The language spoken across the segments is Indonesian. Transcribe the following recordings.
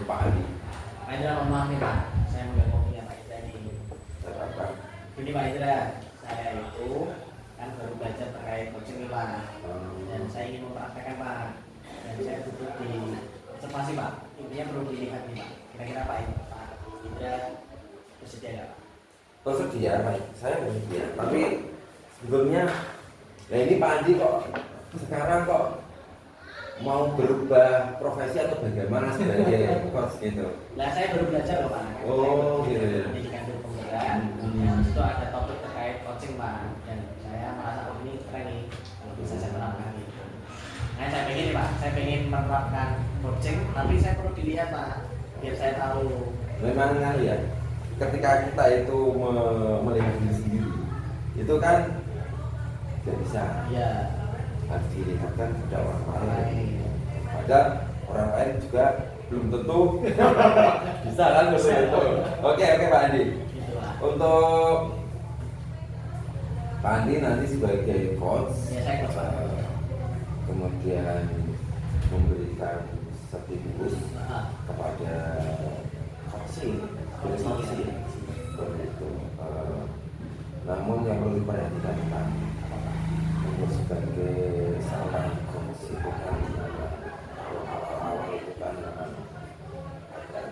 Pak Andi. Pak Indra, mohon maaf nih Pak, saya mengganggu waktunya Pak Indra ini. Apa? Ini Pak Indra, saya itu kan baru belajar terkait coaching nih Pak, dan saya ingin mempraktekkan Pak, dan saya butuh di observasi Pak, intinya perlu dilihat nih Pak, kira-kira Pak Indra bersedia nggak Pak? Bersedia, baik. Saya bersedia. Tapi sebelumnya, nah ini Pak Andi kok sekarang kok mau berubah profesi atau bagaimana sebagai coach gitu? Nah saya baru belajar loh Pak. Oh gitu. Pendidikan guru pemudaan. Itu ada topik terkait coaching Pak. Dan saya merasa oh ini keren nih kalau bisa saya terapkan gitu. Nah saya pengen nih Pak, saya pengen menerapkan coaching, tapi saya perlu dilihat Pak, biar saya tahu. Memang kan ya, ketika kita itu melihat diri sendiri, itu kan tidak bisa. Iya. Harus dilihatkan pada orang lain. Padahal orang lain juga belum tentu bisa kan begitu. Oke Pak Andi. Untuk Pak Andi nanti sebagai coach, ya, saya coach, kemudian memberikan stimulus kepada coaching, begitu. Namun yang perlu diperhatikan Pak, sebagai seorang coach itu kan awal-awal itu kan agak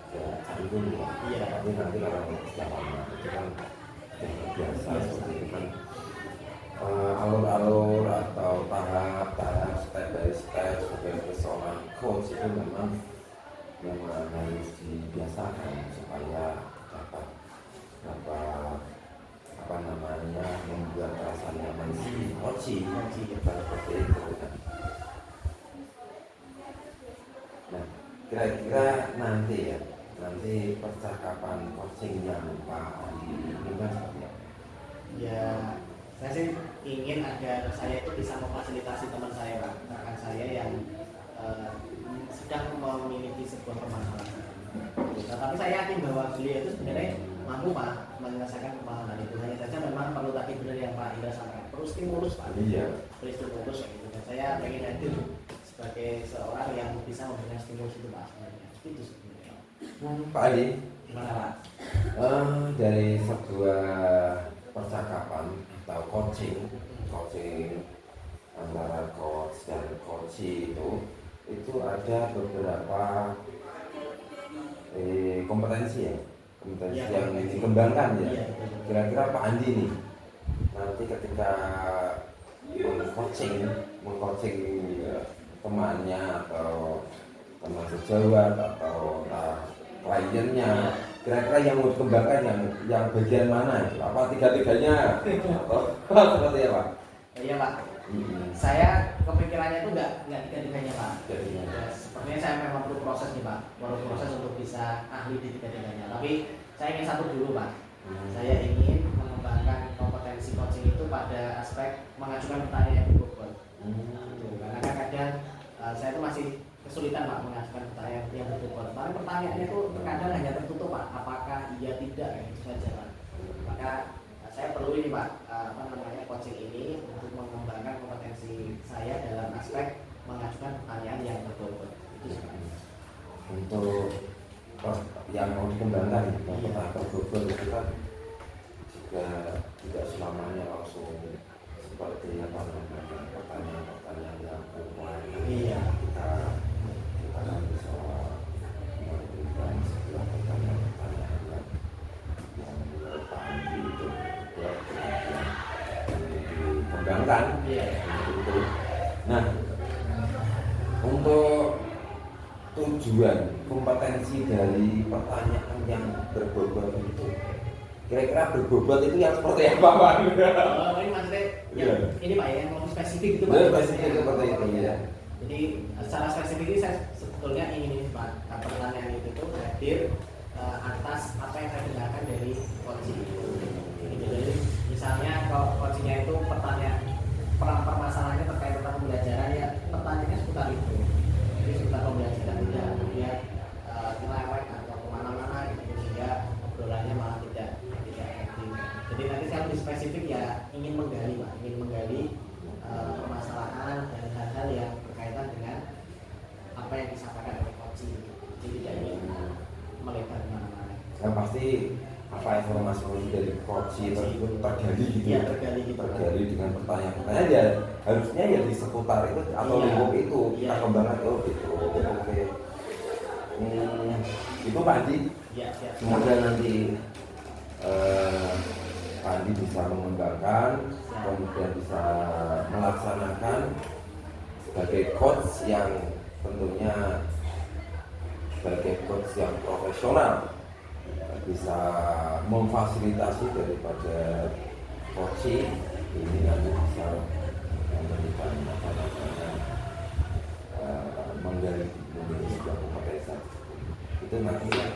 canggung ya. Iya. Tapi nanti kalau jalannya itu kan biasa seperti itu kan alur-alur atau tahap-tahap step by step sebagai seorang coach itu memang harus dibiasakan supaya dapat apa namanya membuat rasa nyaman si coaching seperti itu kan. Nah kira-kira nanti percakapan coaching yang Pak Andi ini kan seperti apa? Ya saya sih ingin agar saya itu bisa memfasilitasi teman saya Pak, rekan saya yang sedang memiliki sebuah permasalahan. Tapi saya yakin bahwa beliau itu sebenarnya mampu Pak menyelesaikan permasalahan itu. Hanya saja memang perlu tadi benar yang Pak Indra sampaikan, perlu stimulus Pak. Iya. Perlu stimulus gitu. Dan saya pengen hadir sebagai seorang yang bisa memberikan stimulus itu Pak. Itu sebenarnya. Pak Adi, Gimana Pak? dari sebuah percakapan atau coaching antara coach dan coachee itu ada beberapa kompetensi ya, yang dikembangkan ya. Kira-kira Pak Andi nih nanti ketika mengcoaching temannya atau teman sejawat atau kliennya, kira-kira yang mau dikembangkan yang bagian mana? Apa tiga-tiganya? Atau seperti apa? Iya Pak. Saya kepikirannya itu nggak tiga-tiganya Pak. Ya, sepertinya saya memang perlu proses nih Pak, perlu proses untuk bisa ahli di tiga-tiganya. Tapi saya ingin satu dulu Pak. Saya ingin mengembangkan kompetensi coaching itu pada aspek mengajukan pertanyaan yang berbobot. Karena kadang saya itu masih kesulitan Pak mengajukan pertanyaan yang berbobot. Tapi pertanyaannya itu terkadang hanya tertutup Pak. Apakah iya tidak itu saja Pak. Maka saya perlu ini Pak, coaching ini untuk mengembangkan kompetensi saya dalam aspek mengajukan pertanyaan yang berbobot. Itu sebenarnya. Untuk yang mau dikembangkan, pertanyaan berbobot itu kan juga tidak selamanya langsung seperti apa namanya pertanyaan yang umum. Iya. Kita kan bisa memberikan sebuah pertanyaan yang menurut Pak Andi itu dikembangkan. Iya. Itu. Nah, untuk tujuan kompetensi dari pertanyaan yang berbobot itu, kira-kira berbobot itu yang seperti apa Pak? Ini maksudnya ini Pak yang lebih spesifik itu Pak. Spesifik seperti itu ya. Jadi secara spesifik ini saya sebetulnya ingin ini Pak, pertanyaan itu tuh hadir atas apa yang saya dengarkan dari coaching itu. Jadi misalnya kalau coachingnya itu permasalahannya terkait tentang pembelajaran ya pertanyaannya seputar itu. Jadi seputar pembelajaran tidak kemudian nyeleweng atau kemana-mana gitu sehingga obrolannya malah tidak efektif. Jadi nanti saya lebih spesifik ya ingin menggali permasalahan dan hal-hal yang berkaitan dengan apa yang disampaikan oleh coaching. Jadi tidak ingin yang pasti apa informasi dari koci tersebut tergali gitu, Iya, tergali gitu. tergali dengan pertanyaan-pertanyaan ya harusnya ya di seputar itu atau Iya. lingkup itu kita Iya. kembangkan gitu. Oke. Itu Pak Andi. Iya, siap. Semoga nanti Pak Andi bisa mengembangkan, kemudian bisa melaksanakan sebagai coach yang tentunya sebagai coach yang profesional, bisa memfasilitasi daripada coaching ini nanti bisa memberikan menggali sebuah kompetensi itu nanti ya.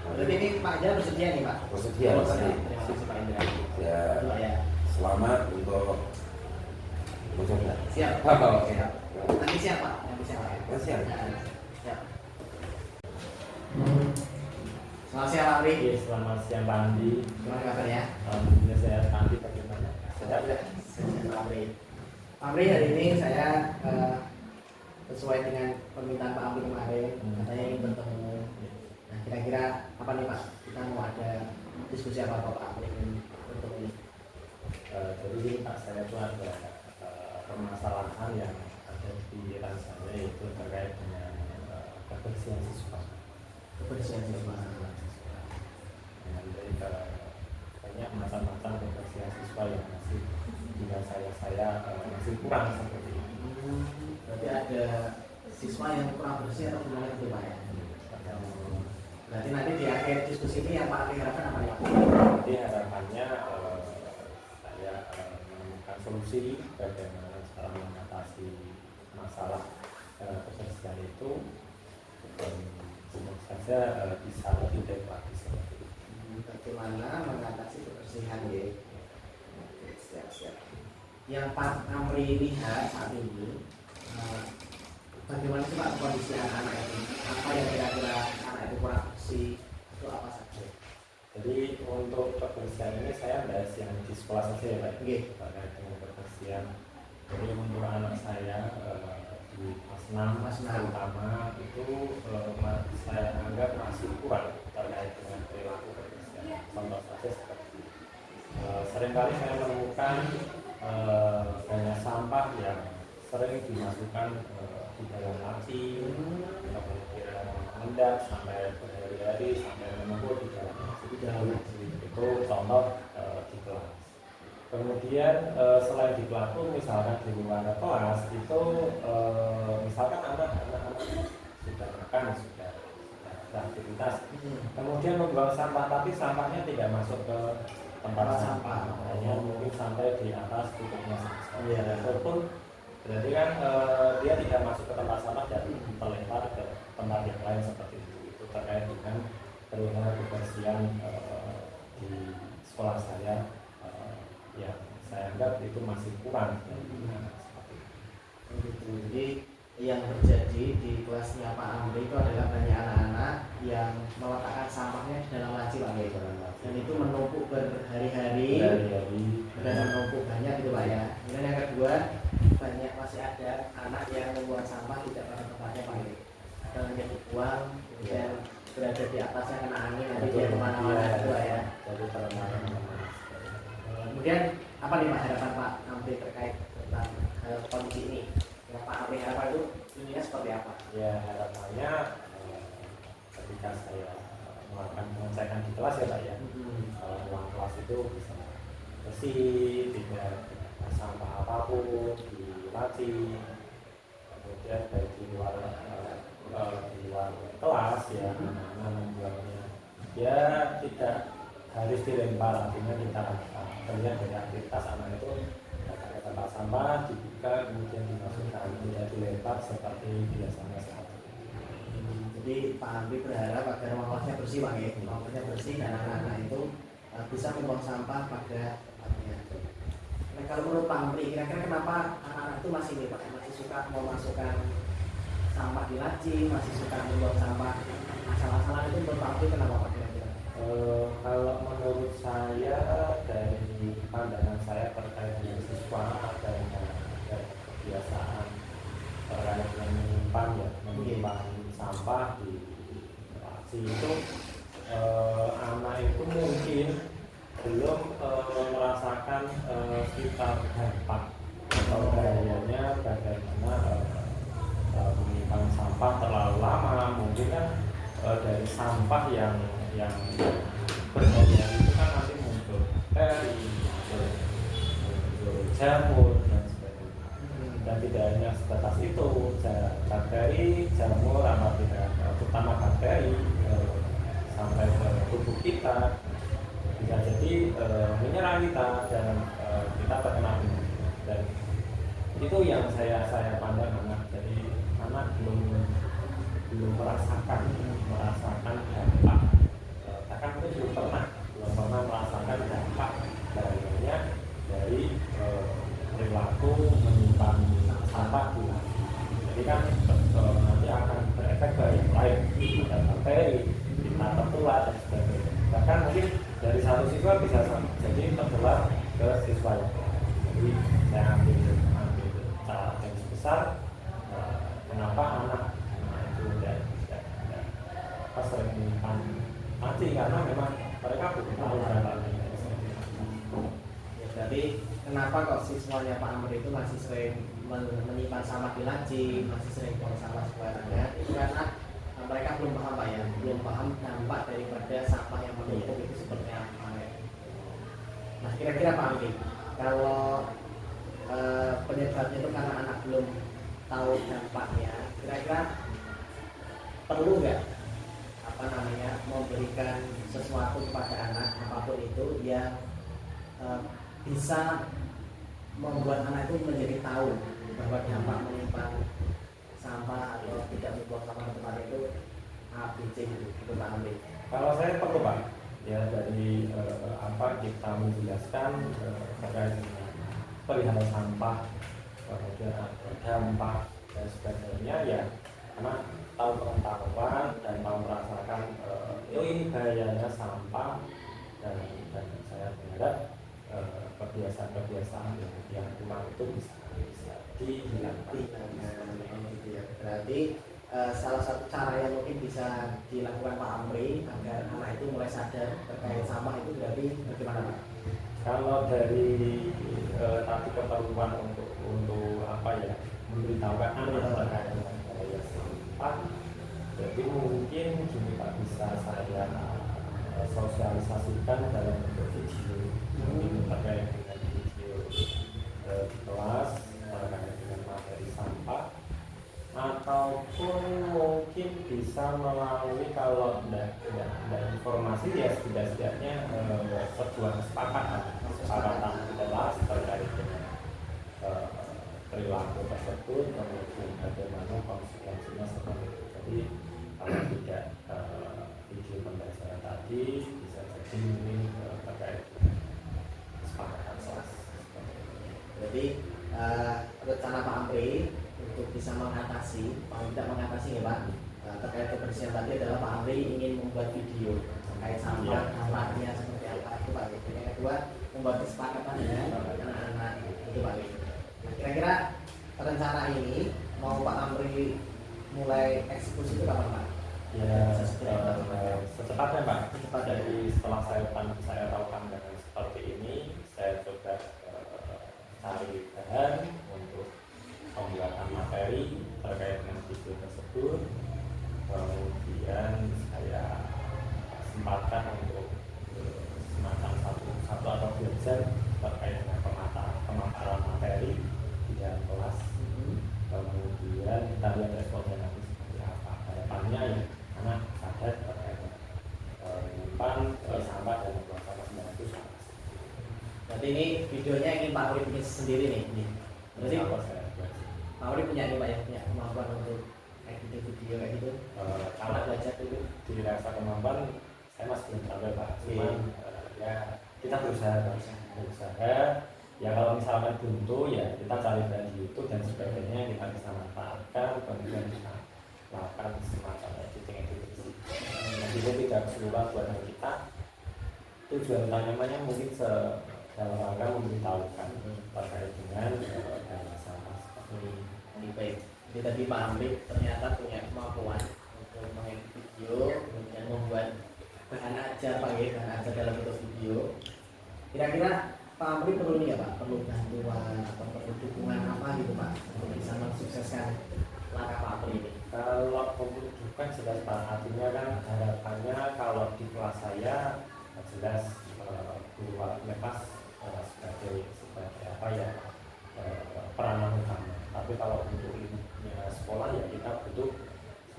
Berarti ini Pak Anja bersedia nih Pak? Bersedia Oh, tadi. terima kasih Pak Indra. Ya, Ya. selamat untuk mencoba. Siap. Oke. Nanti siap Pak. Nanti siap Pak. Ya, siap. Siap. Selamat siang Pak Amri. Iya, selamat siang Pak Andi. Gimana kabarnya? Alhamdulillah saya Pak Andi bagaimana? Sehat ya. Pak Amri. Pak Amri, hari ini saya sesuai dengan permintaan Pak Amri kemarin, katanya ingin bertemu. Nah, kira-kira apa nih Pak? Kita mau ada diskusi apa Pak Amri ingin bertemu ini? Jadi Pak, saya itu ada permasalahan yang ada di pikiran saya, yaitu terkait dengan kebersihan siswa. Kebersihan siswa. Jadi banyak macam-macam kebersihan siswa yang masih juga saya masih kurang seperti ini. Berarti ada siswa yang kurang bersih atau gimana itu Pak ya? Berarti nanti di akhir diskusi ini yang Pak Amri harapkan apa ya Pak? Jadi harapannya saya menemukan solusi bagaimana cara mengatasi masalah kebersihan itu, dan semoga saja bisa lebih baik lagi seperti itu. Bagaimana mengatasi kebersihan ya? Oke, siap. Yang Pak Amri lihat saat ini, bagaimana sih Pak kondisi anak-anak ini? Apa yang kira-kira anak itu kurang bersih? Itu apa saja? Jadi untuk kebersihan ini saya bahas yang di sekolah saja ya Pak. Oke. Terkait dengan kebersihan. Jadi untuk anak saya di kelas 6 terutama itu saya anggap masih kurang terkait dengan perilaku kebersihan. Contoh saja seperti seringkali saya menemukan banyak sampah yang sering dimasukkan di dalam laci, kemudian mengendap sampai berhari-hari sampai menumpuk di dalam laci. Itu contoh di kelas. Kemudian selain di kelas pun misalkan di luar kelas itu misalkan anak-anak sudah makan, sudah beraktivitas, kemudian membuang sampah tapi sampahnya tidak masuk ke tempat sampah, hanya mungkin sampai di atas tutupnya saja. Itu pun berarti kan dia tidak masuk ke tempat sampah dan terlempar ke tempat yang lain seperti itu. Itu terkait dengan bagaimana kebersihan di sekolah saya yang saya anggap itu masih kurang. Jadi yang terjadi di kelasnya Pak Amri itu adalah banyak anak-anak yang meletakkan sampahnya di dalam laci Pak ya, dan itu menumpuk berhari-hari dan menumpuk banyak gitu Pak ya. Kemudian yang kedua, banyak masih ada anak yang membuang sampah tidak pada tempatnya Pak ya, dan hanya dibuang kemudian berada di atasnya kena angin nanti dia kemana-mana gitu Pak ya. Jadi Kemudian apa nih Pak harapan Pak Amri terkait tentang kondisi ini? Yang Pak Amri harapan itu inginnya seperti apa? ya harapannya ketika saya melakukan pengecekan di kelas ya Pak ya, ruang kelas itu bisa bersih, tidak ada sampah apapun di laci, kemudian dari di luar kelas ya anak-anak membuangnya ya tidak harus dilempar, artinya kita terlihat dari aktivitas anak itu datang ke tempat sampah dibuka kemudian dimasukkan, tidak dilempar seperti biasanya saat ini. Jadi Pak Amri berharap agar ruang kelasnya bersih Pak ya, ruang kelasnya bersih dan anak-anak itu bisa membuang sampah pada tempatnya. Nah kalau menurut Pak Amri, kira-kira kenapa anak-anak itu masih nih Pak, masih suka memasukkan sampah di laci, masih suka membuang sampah asal-asalan, itu menurut Pak Amri kenapa Pak kira-kira? Kalau menurut saya dari pandangan saya terkait dengan siswa adanya kebiasaan terkait dengan menyimpan sampah di laci itu mungkin belum merasakan sekitar dampak atau bahayanya bagaimana menyimpan sampah terlalu lama. Mungkin kan dari sampah yang berbahaya itu kan nanti muncul bakteri, muncul jamur dan sebagainya. Dan tidak hanya sebatas itu, bakteri, jamur, terutama bakteri sampai ke tubuh kita bisa jadi menyerang kita dan kita terkena penyakit. Dan itu yang saya pandang anak. Jadi anak belum merasakan dampak, bahkan itu belum pernah merasakan dampak dari perilaku menyimpan sampah di laut. Jadi kan nanti akan berefek ke yang lain, dan bakteri, kita tertular dan sebagainya. Bahkan mungkin dari satu siswa bisa jadi tertular ke siswa yang lain. Jadi saya ambil cara yang besar, kenapa anak itu tidak sering menyimpan mati, karena memang mereka belum tahu dampaknya. Ya, jadi kenapa kok siswanya Pak Amri itu masih sering menyimpan sampah di laci, masih sering buang sampah sembarangan? Itu karena mereka belum paham Pak ya, belum paham dampak daripada sampah yang menumpuk itu seperti apa. Nah kira-kira Pak Amri, kalau penyebabnya itu karena anak belum tahu dampaknya, kira-kira perlu nggak memberikan sesuatu kepada anak apapun itu yang bisa membuat anak itu menjadi tahu bahwa dampak menyimpan sampah atau tidak membuang sampah ke tempat itu ABC gitu Pak Amri. Kalau saya perlu Pak, ya dari kita menjelaskan terkait dengan perihal sampah, kemudian dampak dan sebagainya, ya anak tahu pengetahuan dan tahu merasakan ini bahayanya sampah, dan saya berharap kebiasaan yang kurang itu bisa dihilangkan. Berarti salah satu cara yang mungkin bisa dilakukan Pak Amri agar anak itu mulai sadar terkait sampah itu berarti bagaimana Pak? Kalau dari tadi keperluan untuk memberitahukan anak terkait dengan bahaya sampah, jadi mungkin gini Pak, bisa saya sosialisasikan dalam bentuk video, mungkin terkait dengan video di kelas terkait dengan materi sampah, ataupun mungkin bisa melalui, kalau tidak informasi ya setidaknya sebuah kesepakatan di kelas terkait dengan perilaku tersebut, kemudian bagaimana konsekuensinya seperti itu. Jadi kalau tidak video pembelajaran tadi, bisa jadi mungkin terkait dengan kesepakatan kelas. Jadi rencana Pak Amri untuk bisa mengatasi, paling tidak mengatasi ya Pak, terkait kebersihan tadi adalah Pak Amri ingin membuat video terkait sampah, dampaknya seperti apa itu Pak. Yang kedua, membuat kesepakatan dengan anak-anak itu Pak. Nah, kira-kira rencana ini mau Pak Amri mulai eksekusi itu kapan Pak? Ya, secepatnya Pak. Jadi setelah saya tahu pandangan seperti ini, saya coba cari bahan untuk pembuatan materi terkait dengan video tersebut. Kemudian saya sempatkan untuk semacam satu atau dua jam terkait dengan pemaparan materi di dalam kelas. Kemudian kita lihat responnya nanti seperti apa. Harapannya ya anak sadar terkait menyimpan sampah dan membuang sampah sembarangan itu sama. Berarti ini videonya ingin Pak Amri bikin sendiri nih. Berarti Pak Amri punya nih Pak ya, punya kemampuan untuk editing video kayak gitu. Kalau belajar dulu di rasa kemampuan saya masih belum sampai Pak. Cuman ya kita berusaha. Ya kalau misalkan buntu ya kita cari dari YouTube dan sebagainya, kita bisa manfaatkan, kemudian kita lakukan semacam editing. Jadi tidak keseluruhan buat kita. Tujuan utamanya mungkin dalam rangka memberitahukan terkait dengan sampah seperti ini. Baik. Jadi tadi Pak Amri ternyata punya kemampuan untuk mengedit video, kemudian membuat bahan ajar Pak ya, bahan ajar dalam bentuk video. Kira-kira Pak Amri perlu ini ya Pak, perlu bantuan atau perlu dukungan apa gitu Pak untuk bisa mensukseskan langkah Pak Amri ini? Kalau membutuhkan jelas Pak, artinya kan harapannya kalau di kelas saya jelas guru lepas sebagai apa ya peranan utama. Tapi kalau untuk lingkungan sekolah ya kita butuh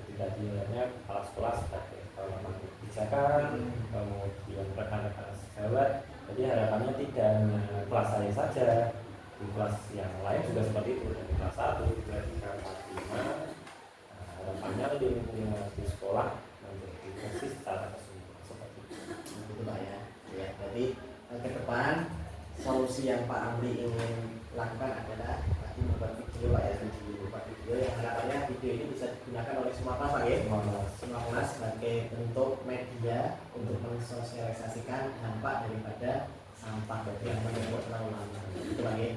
setidaknya kepala sekolah sebagai kebijakan, kemudian rekan-rekan sejawat. Jadi harapannya tidak hanya kelas saya saja, di kelas yang lain juga seperti itu, dari kelas 1, 2, 3, 4, 5. Harapannya di lingkungan di sekolah menjadi bersih secara keseluruhan seperti itu. Betul Pak ya. Ya, berarti ke depan solusi yang Pak Amri ingin lakukan adalah tadi membuat video Pak ya, video yang harapannya video ini bisa digunakan oleh semua kelas Pak ya. Semua kelas sebagai bentuk media untuk mensosialisasikan dampak daripada sampah yang menumpuk terlalu lama. Itu Pak ya.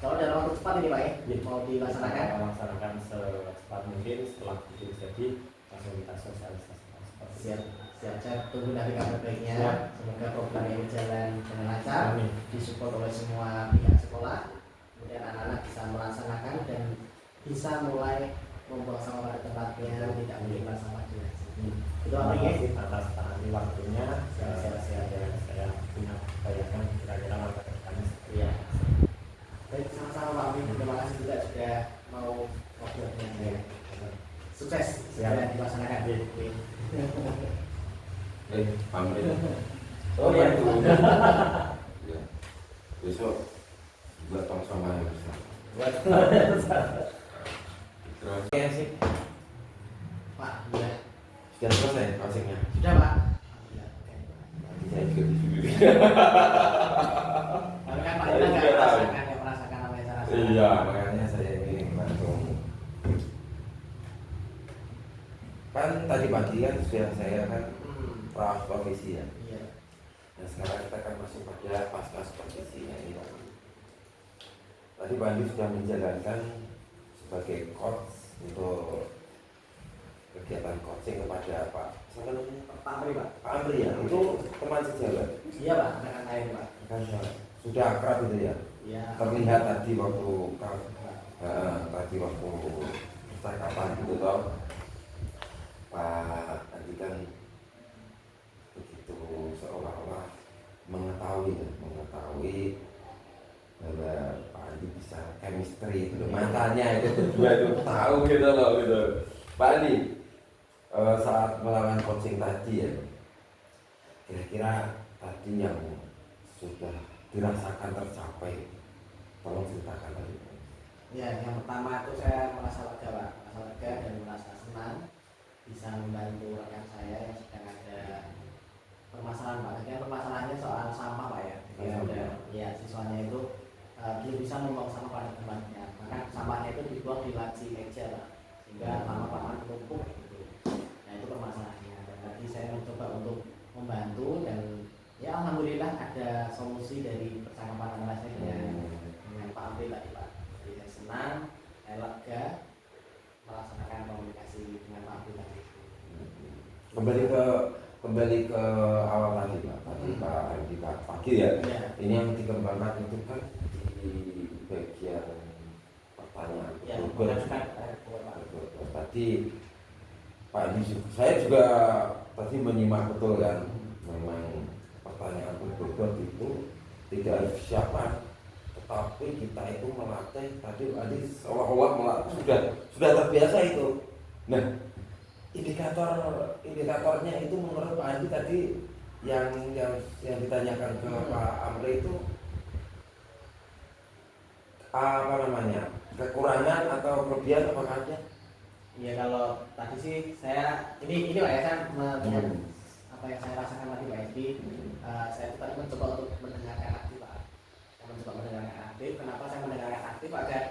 Kalau dalam waktu cepat ini Pak ya, mau dilaksanakan? Laksanakan secepat mungkin setelah video jadi langsung kita sosialisasikan seperti itu. Siap. Saya tunggu dari kabar baiknya. Siap. Semoga program ini jalan dengan lancar, Amin. disupport oleh semua pihak sekolah, kemudian anak-anak bisa melaksanakan dan bisa mulai membuang sampah pada tempatnya, tidak menyebar sampah di sini. Itu apa ya? Atas waktunya. Siap. Saya punya bayangan kira-kira langkah ke depannya. Iya. Baik, sama-sama Pak Amin. Terima kasih juga sudah mau ngobrol dengan saya. Sukses segera dilaksanakan. Amri. Oh iya. Ya. Besok buat tong sama yang besar. Terus ya sih. Pak, ya. Sudah selesai closingnya. Sudah Pak. Ya, oke. Nanti saya juga disuruh. Tapi kan Pak Ina nggak merasakan apa yang saya rasakan. Iya, makanya saya ingin langsung. Kan tadi pagi kan sudah saya kan profesi ya. Iya. Nah sekarang kita akan masuk pada pasca supervisinya ini Pak. Tadi Pak Andi sudah menjalankan sebagai coach untuk kegiatan coaching kepada Pak siapa namanya? Pak Amri Pak. Pak Amri ya, itu teman sejawat. Iya Pak, rekan saya Pak. Kan sudah akrab itu ya. Iya. Terlihat tadi waktu tadi waktu percakapan gitu toh. Pak Andi kan begitu seolah-olah mengetahui bahwa Pak Andi bisa chemistry itu matanya itu berdua itu tahu gitu loh gitu. Pak Andi saat melakukan coaching tadi ya, kira-kira tadi yang sudah dirasakan tercapai, tolong ceritakan tadi. Ya, yang pertama itu saya merasa lega Pak, dan merasa senang bisa membantu rekan saya yang sedang ada permasalahan Pak. Jadi permasalahannya soal sampah Pak ya. Jadi ada ya siswanya itu belum bisa membuang sampah pada tempatnya. Maka sampahnya itu dibuang di laci meja Pak, sehingga lama-lama menumpuk gitu. Nah itu permasalahannya. Dan tadi saya mencoba untuk membantu dan ya alhamdulillah ada solusi dari percakapan antara saya dengan Pak Amri tadi Pak. Jadi saya senang, saya lega melaksanakan komunikasi dengan Pak Amri tadi. Kembali ke awal tadi Pak, Pak Andi pagi ya. Ini yang dikembangkan itu kan di bagian pertanyaan. Ya, tadi Pak Andi, saya juga tadi menyimak betul kan, memang pertanyaan berbobot itu tidak harus siapa, tetapi kita itu melatih tadi Andi seolah-olah sudah terbiasa itu. Nah, indikatornya itu menurut Pak Andi tadi yang ditanyakan ke Pak Amri itu apa namanya, kekurangan atau kelebihan apakah ada? Ya kalau tadi sih saya ini Pak ya, saya apa yang saya rasakan tadi Pak Edi, saya tadi mencoba untuk mendengarkan aktif Pak. Saya mencoba mendengarkan aktif. Kenapa saya mendengarkan aktif? Agar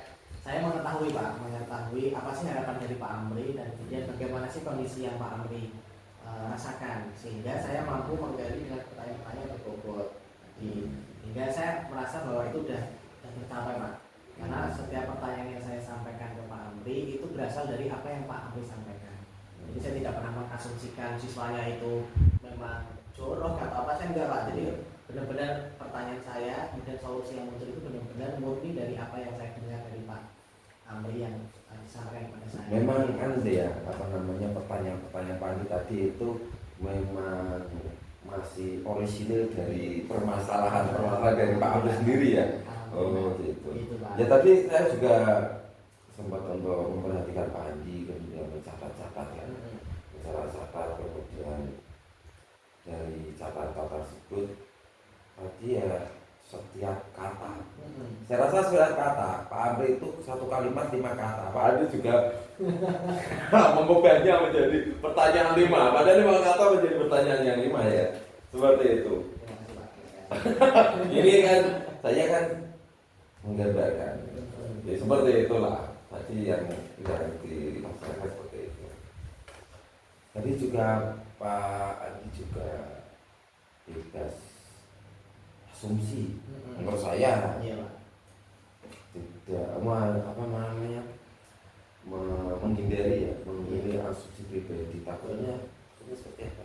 saya mengetahui apa sih harapan dari Pak Amri dan kemudian bagaimana sih kondisi yang Pak Amri rasakan, sehingga saya mampu menggali dengan pertanyaan-pertanyaan yang berbobot. Hingga saya merasa bahwa itu sudah tercapai Pak. Karena setiap pertanyaan yang saya sampaikan ke Pak Amri itu berasal dari apa yang Pak Amri sampaikan. Jadi saya tidak pernah mengasumsikan siswanya itu memang jorok atau apa, saya enggak Pak. Jadi benar-benar pertanyaan saya dan solusi yang muncul itu benar-benar murni dari apa yang saya dengar dari Pak Amri yang disampaikan kepada saya. Memang kan ya apa namanya pertanyaan-pertanyaan Pak Andi tadi itu memang masih orisinil dari permasalahan dari Pak Amri sendiri ya. Oh gitu. Gitu, Pak. Ya tadi saya juga sempat untuk memperhatikan Pak Andi, kemudian mencatat-catat ya, mencatat-catat, kemudian dari catatan tersebut tadi ya setiap kata. Saya rasa setiap kata Pak Amri itu satu kalimat 5 kata. Pak Andi juga mengubahnya menjadi pertanyaan 5. Padahal 5 kata menjadi pertanyaan yang 5 ya. Seperti itu. Ini kan saya kan menggambarkan. Ya, seperti itulah. Tadi yang dilaksanakan seperti itu. Tadi juga Pak Andi juga bebas asumsi. Menurut saya tidak apa namanya menghindari asumsi pribadi. Takutnya ini seperti apa?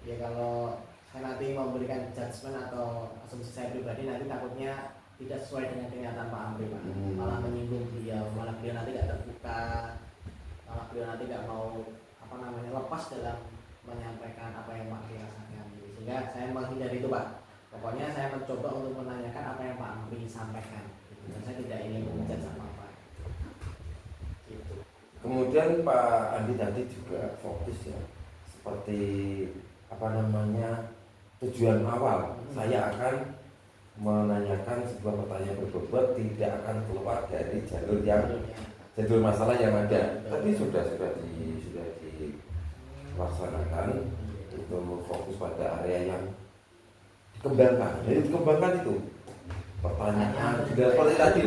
Ya kalau saya nanti memberikan judgement atau asumsi saya pribadi nanti takutnya tidak sesuai dengan kenyataan Pak Amri, Pak. Malah menyinggung beliau, malah beliau nanti tidak terbuka, malah beliau nanti tidak mau lepas dalam menyampaikan apa yang Pak Amri rasakan. Sehingga saya menghindari itu, Pak. Pokoknya saya mencoba untuk menanyakan apa yang Pak Amri sampaikan. Dan saya tidak ingin menjudge apa-apa. Gitu. Kemudian Pak Andi tadi juga fokus ya, seperti apa namanya tujuan awal. Saya akan menanyakan sebuah pertanyaan berbobot, tidak akan keluar dari jalur masalah yang ada. Tapi sudah dilaksanakan untuk fokus pada area yang dikembangkan. Jadi dikembangkan itu pertanyaan juga seperti tadi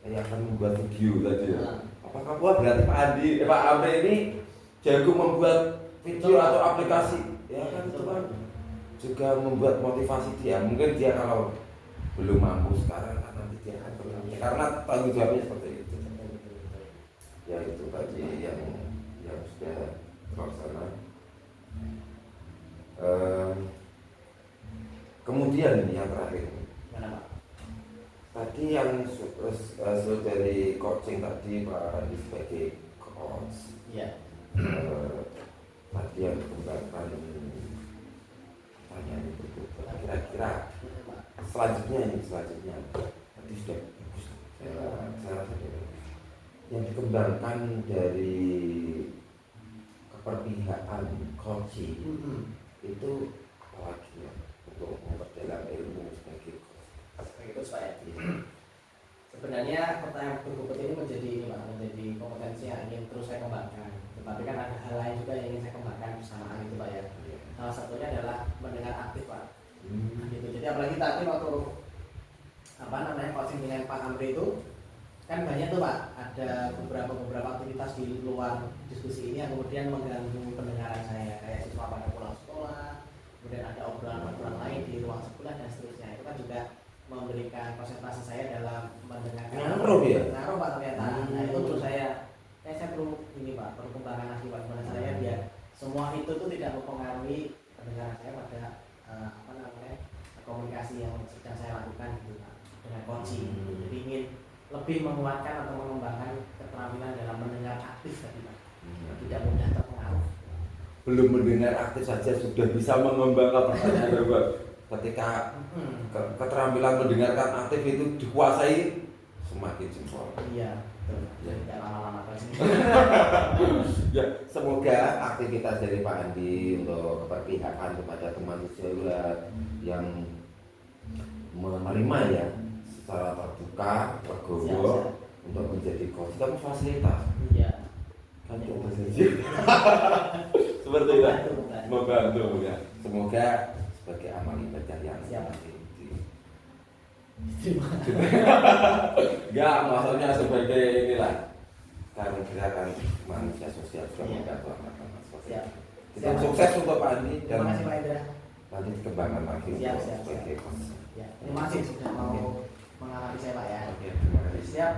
saya akan membuat video tadi. Apakah berarti Pak Amri ini jago membuat video atau aplikasi? Ya kan itu kan juga membuat motivasi dia. Mungkin dia kalau belum mampu sekarang kan nanti dia akan berlama. Karena tanggung jawabnya seperti itu. Ya itu tadi yang sudah terlaksana. Kemudian yang terakhir. Tadi yang dari coaching tadi Pak Andi sebagai coach. Iya. Tadi yang dikembangkan pertanyaan itu kira-kira selanjutnya tadi sudah bagus. Saya rasa yang dikembangkan dari keperpihakan coaching itu apalagi ya untuk memperdalam ilmu sebagai coach Pak ya. Sebenarnya pertanyaan berikut ini menjadi kompetensi yang ingin terus saya kembangkan. Tetapi kan ada hal lain juga yang ingin saya kembangkan bersamaan itu Pak ya. Salah satunya adalah mendengar aktif Pak. Gitu. Jadi apalagi tadi waktu coaching dengan Pak Amri itu kan banyak tuh Pak, ada beberapa aktivitas di luar diskusi ini yang kemudian mengganggu pendengaran saya, kayak siswa pada pulang sekolah, kemudian ada obrolan lain di ruang sekolah dan seterusnya. Itu kan juga memberikan konsentrasi saya dalam mendengarkan. Ngaruh Pak ternyata. Nah itu perlu saya perlu perlu kembangan lagi Pak kepada saya biar semua itu tuh tidak mempengaruhi pendengaran saya pada komunikasi yang sedang saya lakukan gitu Pak dengan coaching. Jadi ingin lebih menguatkan atau mengembangkan keterampilan dalam mendengar aktif tadi Pak. Tidak mudah terpengaruh. Belum mendengar aktif saja sudah bisa mengembangkan pertanyaan berubah. Ketika keterampilan mendengarkan aktif itu dikuasai, semakin jempol. Iya, betul. Ya. Tidak lama-lama kan. Ya, semoga aktivitas dari Pak Andi untuk keperpihakan kepada teman sejawat yang menerima ya secara terbuka, legowo untuk menjadi coach itu fasilitas. Iya. Kan coba saja. Seperti itu. Membantu ya. Semoga sebagai amal ibadah yang enggak, maksudnya sebagai inilah karena gerakan manusia sosial juga membantu anak-anak sosial. Kita sukses untuk Pak Andi dan terima kasih Pak Indra. nanti dikembangkan lagi sebagai coach. Ya, terima kasih sudah mau mengalami saya Pak ya. Oke, terima kasih. Siap.